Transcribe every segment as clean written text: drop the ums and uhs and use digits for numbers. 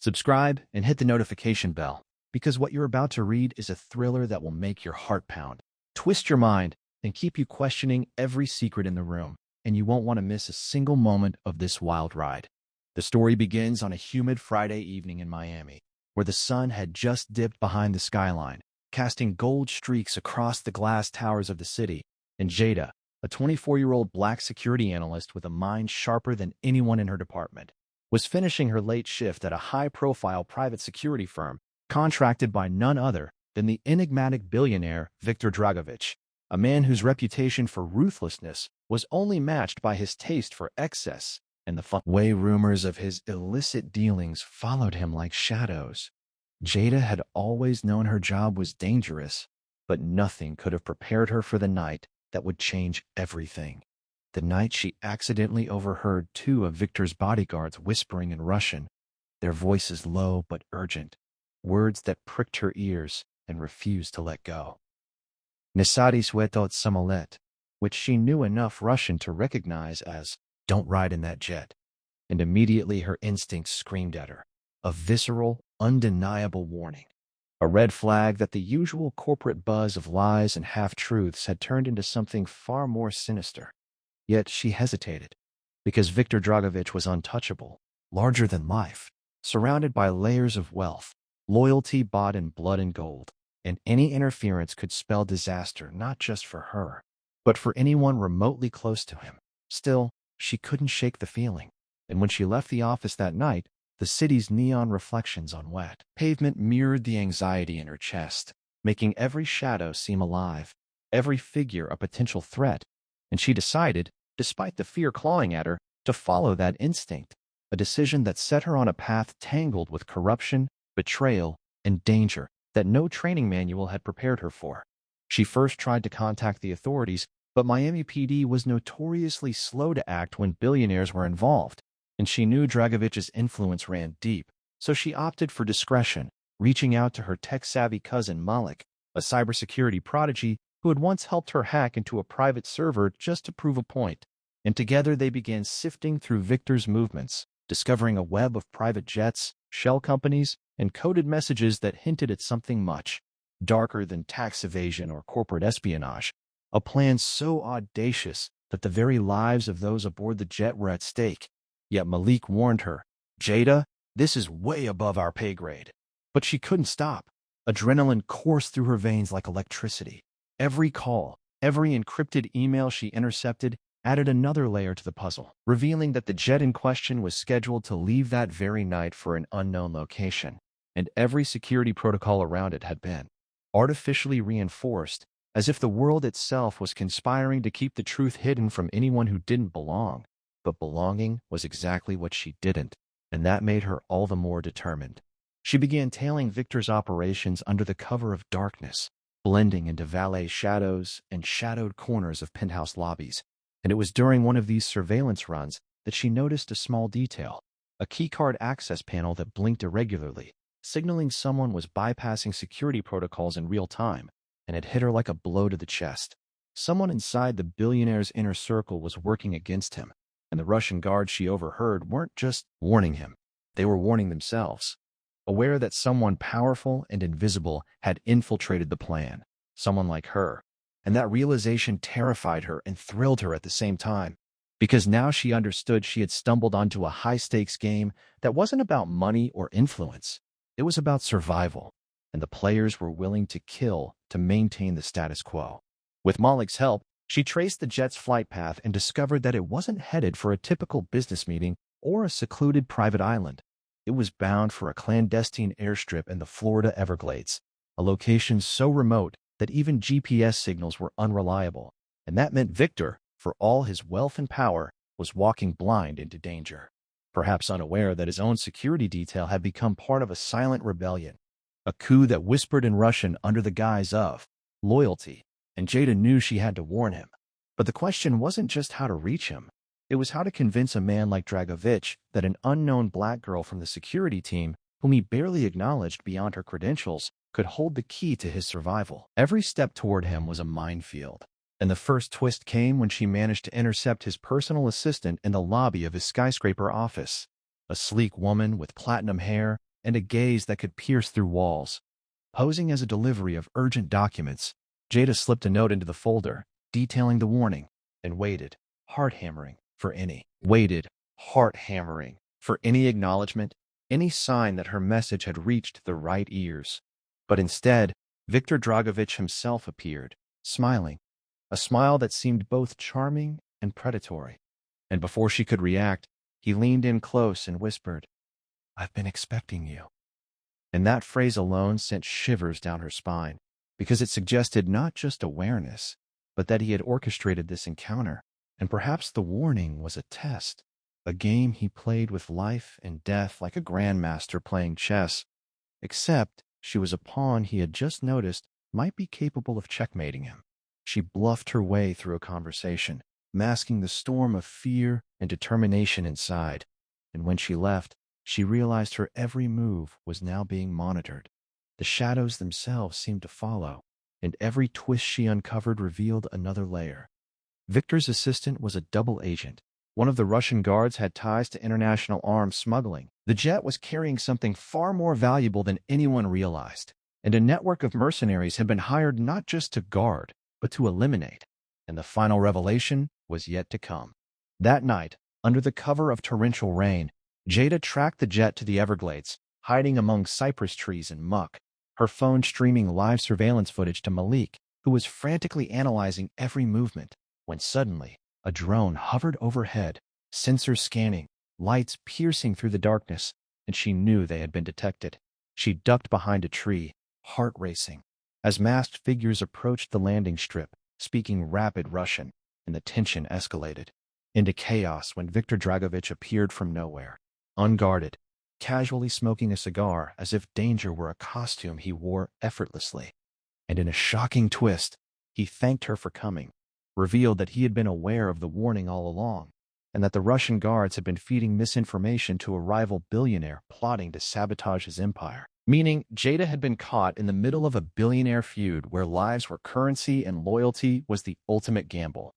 Subscribe and hit the notification bell, because what you're about to read is a thriller that will make your heart pound, twist your mind, and keep you questioning every secret in the room, and you won't want to miss a single moment of this wild ride. The story begins on a humid Friday evening in Miami, where the sun had just dipped behind the skyline, casting gold streaks across the glass towers of the city, and Jada, a 24-year-old black security analyst with a mind sharper than anyone in her department, was finishing her late shift at a high-profile private security firm contracted by none other than the enigmatic billionaire Viktor Dragovich, a man whose reputation for ruthlessness was only matched by his taste for excess and the fun way rumors of his illicit dealings followed him like shadows. Jada had always known her job was dangerous, but nothing could have prepared her for the night that would change everything. The night she accidentally overheard two of Victor's bodyguards whispering in Russian, their voices low but urgent, words that pricked her ears and refused to let go. Nisadi swetot samolet, which she knew enough Russian to recognize as, "Don't ride in that jet," and immediately her instincts screamed at her, a visceral, undeniable warning. A red flag that the usual corporate buzz of lies and half-truths had turned into something far more sinister. Yet she hesitated, because Viktor Dragovich was untouchable, larger than life, surrounded by layers of wealth, loyalty bought in blood and gold, and any interference could spell disaster not just for her, but for anyone remotely close to him. Still, she couldn't shake the feeling, and when she left the office that night, the city's neon reflections on wet pavement mirrored the anxiety in her chest, making every shadow seem alive, every figure a potential threat, and she decided, despite the fear clawing at her, to follow that instinct, a decision that set her on a path tangled with corruption, betrayal, and danger that no training manual had prepared her for. She first tried to contact the authorities, but Miami PD was notoriously slow to act when billionaires were involved, and she knew Dragovich's influence ran deep, so she opted for discretion, reaching out to her tech-savvy cousin Malik, a cybersecurity prodigy who had once helped her hack into a private server just to prove a point. And together they began sifting through Victor's movements, discovering a web of private jets, shell companies, and coded messages that hinted at something much darker than tax evasion or corporate espionage, a plan so audacious that the very lives of those aboard the jet were at stake. Yet Malik warned her, "Jada, this is way above our pay grade." But she couldn't stop. Adrenaline coursed through her veins like electricity. Every call, every encrypted email she intercepted added another layer to the puzzle, revealing that the jet in question was scheduled to leave that very night for an unknown location, and every security protocol around it had been artificially reinforced, as if the world itself was conspiring to keep the truth hidden from anyone who didn't belong. But belonging was exactly what she didn't, and that made her all the more determined. She began tailing Victor's operations under the cover of darkness, blending into valet shadows and shadowed corners of penthouse lobbies. And it was during one of these surveillance runs that she noticed a small detail, a keycard access panel that blinked irregularly, signaling someone was bypassing security protocols in real time, and it hit her like a blow to the chest. Someone inside the billionaire's inner circle was working against him, and the Russian guards she overheard weren't just warning him, they were warning themselves, aware that someone powerful and invisible had infiltrated the plan, someone like her. And that realization terrified her and thrilled her at the same time, because now she understood she had stumbled onto a high-stakes game that wasn't about money or influence. It was about survival, and the players were willing to kill to maintain the status quo. With Malik's help, she traced the jet's flight path and discovered that it wasn't headed for a typical business meeting or a secluded private island. It was bound for a clandestine airstrip in the Florida Everglades, a location so remote that even GPS signals were unreliable, and that meant Victor, for all his wealth and power, was walking blind into danger, perhaps unaware that his own security detail had become part of a silent rebellion, a coup that whispered in Russian under the guise of loyalty, and Jada knew she had to warn him. But the question wasn't just how to reach him. It was how to convince a man like Dragovich that an unknown black girl from the security team, whom he barely acknowledged beyond her credentials, could hold the key to his survival. Every step toward him was a minefield, and the first twist came when she managed to intercept his personal assistant in the lobby of his skyscraper office, a sleek woman with platinum hair and a gaze that could pierce through walls. Posing as a delivery of urgent documents, Jada slipped a note into the folder, detailing the warning, and waited, heart-hammering, for any acknowledgement, any sign that her message had reached the right ears. But instead, Viktor Dragovich himself appeared, smiling, a smile that seemed both charming and predatory. And before she could react, he leaned in close and whispered, "I've been expecting you." And that phrase alone sent shivers down her spine, because it suggested not just awareness, but that he had orchestrated this encounter. And perhaps the warning was a test, a game he played with life and death like a grandmaster playing chess, except she was a pawn he had just noticed might be capable of checkmating him. She bluffed her way through a conversation, masking the storm of fear and determination inside. And when she left, she realized her every move was now being monitored. The shadows themselves seemed to follow, and every twist she uncovered revealed another layer. Victor's assistant was a double agent. One of the Russian guards had ties to international arms smuggling. The jet was carrying something far more valuable than anyone realized, and a network of mercenaries had been hired not just to guard, but to eliminate. And the final revelation was yet to come. That night, under the cover of torrential rain, Jada tracked the jet to the Everglades, hiding among cypress trees and muck, her phone streaming live surveillance footage to Malik, who was frantically analyzing every movement, when suddenly, a drone hovered overhead, sensors scanning, lights piercing through the darkness, and she knew they had been detected. She ducked behind a tree, heart racing, as masked figures approached the landing strip, speaking rapid Russian, and the tension escalated into chaos when Viktor Dragovich appeared from nowhere, unguarded, casually smoking a cigar as if danger were a costume he wore effortlessly. And in a shocking twist, he thanked her for coming, revealed that he had been aware of the warning all along, and that the Russian guards had been feeding misinformation to a rival billionaire plotting to sabotage his empire. Meaning, Jada had been caught in the middle of a billionaire feud where lives were currency and loyalty was the ultimate gamble.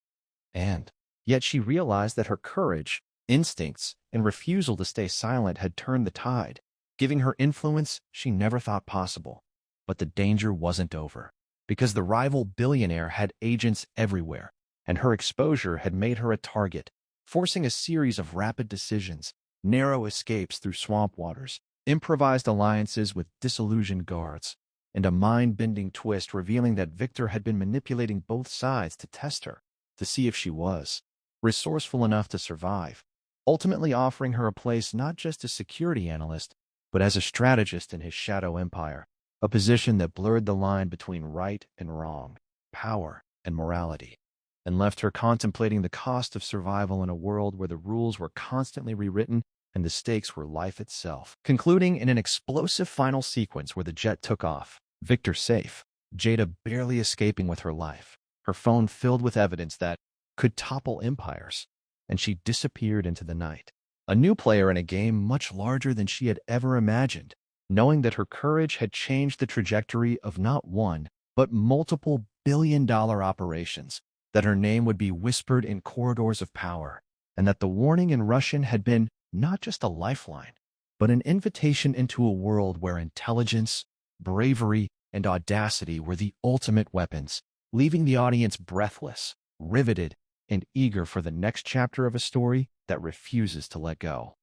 And yet she realized that her courage, instincts, and refusal to stay silent had turned the tide, giving her influence she never thought possible. But the danger wasn't over, because the rival billionaire had agents everywhere, and her exposure had made her a target, forcing a series of rapid decisions, narrow escapes through swamp waters, improvised alliances with disillusioned guards, and a mind-bending twist revealing that Victor had been manipulating both sides to test her, to see if she was resourceful enough to survive, ultimately offering her a place not just as security analyst, but as a strategist in his shadow empire, a position that blurred the line between right and wrong, power and morality, and left her contemplating the cost of survival in a world where the rules were constantly rewritten and the stakes were life itself. Concluding in an explosive final sequence where the jet took off, Victor safe, Jada barely escaping with her life, her phone filled with evidence that could topple empires, and she disappeared into the night. A new player in a game much larger than she had ever imagined, knowing that her courage had changed the trajectory of not one, but multiple billion-dollar operations, that her name would be whispered in corridors of power, and that the warning in Russian had been not just a lifeline, but an invitation into a world where intelligence, bravery, and audacity were the ultimate weapons, leaving the audience breathless, riveted, and eager for the next chapter of a story that refuses to let go.